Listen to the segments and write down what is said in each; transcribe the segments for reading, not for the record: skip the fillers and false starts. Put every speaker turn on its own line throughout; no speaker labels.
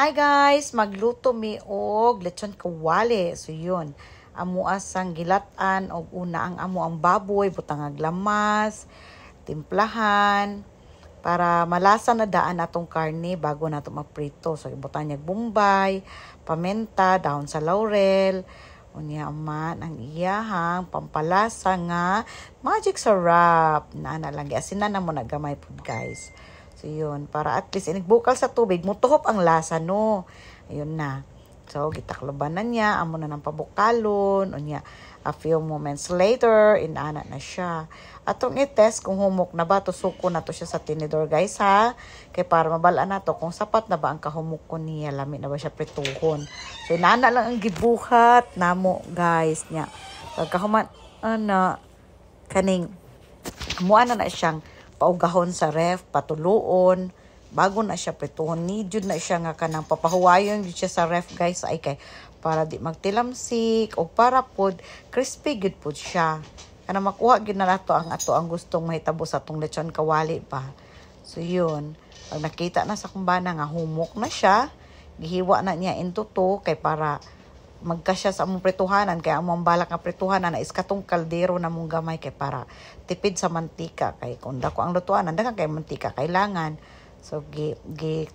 Hi guys, magluto mi og lechon kawali. So yun, amo asang gilatan og una ang amo ang baboy, butang aglamas, timplahan para malasa na daan atong karne bago nato maprito. So ibutan niya bombay, pamenta, dahon sa laurel, unya man ang iyahang pampalasa nga magic sarap. Naana lang asinan na mo na gamay pud guys. So, yun. Para at least, bukal sa tubig, mutuhop ang lasa, no? Ayun na. So, gitakloban na niya. Amo na ng pabukalon. Unya, a few moments later, inana na siya. Atong i-test kung humok na ba, to suko na to siya sa tinidor, guys, ha? Kaya para mabalaan na to, kung sapat na ba ang kahumok ko niya, lami na ba siya prituhon. So, inana lang ang gibuhat namo, guys, niya. Pagkahuman, kaning, amuan na siyang paugahon sa ref, patuluon, bago na siya prituhon. Need na siya nga kanang papahuwayon siya sa ref guys ay kay para di magtilamsik o para pod crispy good pod siya. Kana makuha gid na nato ang gustong mahitabo sa atong lechon kawali pa. So yun, pag nakita na sa kumbana nga humok na siya, gihiwa na niya into two kay para magkasya sa among prituhanan kay among balak nga prituhanan na is katong kaldero na mong gamay kay para tipid sa mantika kay kung dako ang lutuanan daghang kay mantika kailangan. So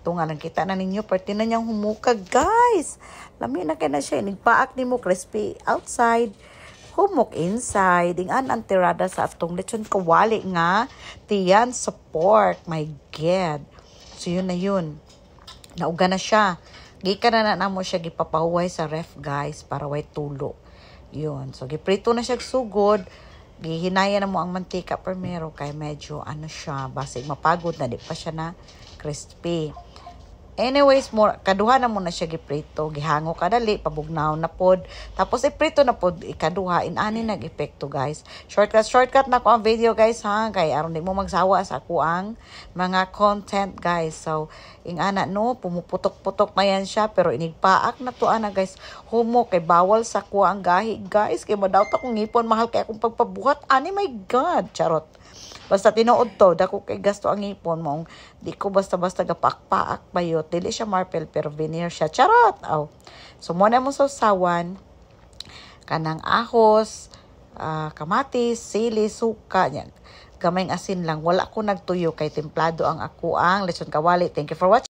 tungalan kita na ninyo parte na niyang humukag guys. Lami na kay na siya nigpaak nimo crispy outside, humok inside. Ingan ang tirada sa atong lechon kawali nga tiyan sa pork. My God. So yun na yun. Nauga na siya. Gikan na namo siya gipapahuway sa ref guys para way tulo. Yun. So giprito na siya sugod. Gihinaya na mo ang mantika primero kay medyo siya basig mapagod na di pa siya na crispy. Anyways, kaduha na mo na siya giprito, gihango kadali, pabugnaw na pod. Tapos iprito na pod ikaduha, inani nag-epekto guys. Shortcut na ko ang video guys ha, kay aron di mo magsawa sa ako ang mga content guys. So, ingana no, pumuputok-putok na yan siya, pero inigpaak na to ana guys. Humo kay bawal sa ko ang gahi guys, kay madawt akong ngipon, mahal kay akong pagpabuhat. Ani my God, charot. Basta tinuod to, dako kay gasto ang ipon mo. Di ko basta-basta gapak-paak bayot. Dili siya marble pero veneer siya. Charot! Oh. So, muna mo sa sawan, kanang ahos, kamatis, sili, suka, yan. Gamayng asin lang. Wala ko nagtuyo kay templado ang ako ang lechon kawali. Thank you for watching.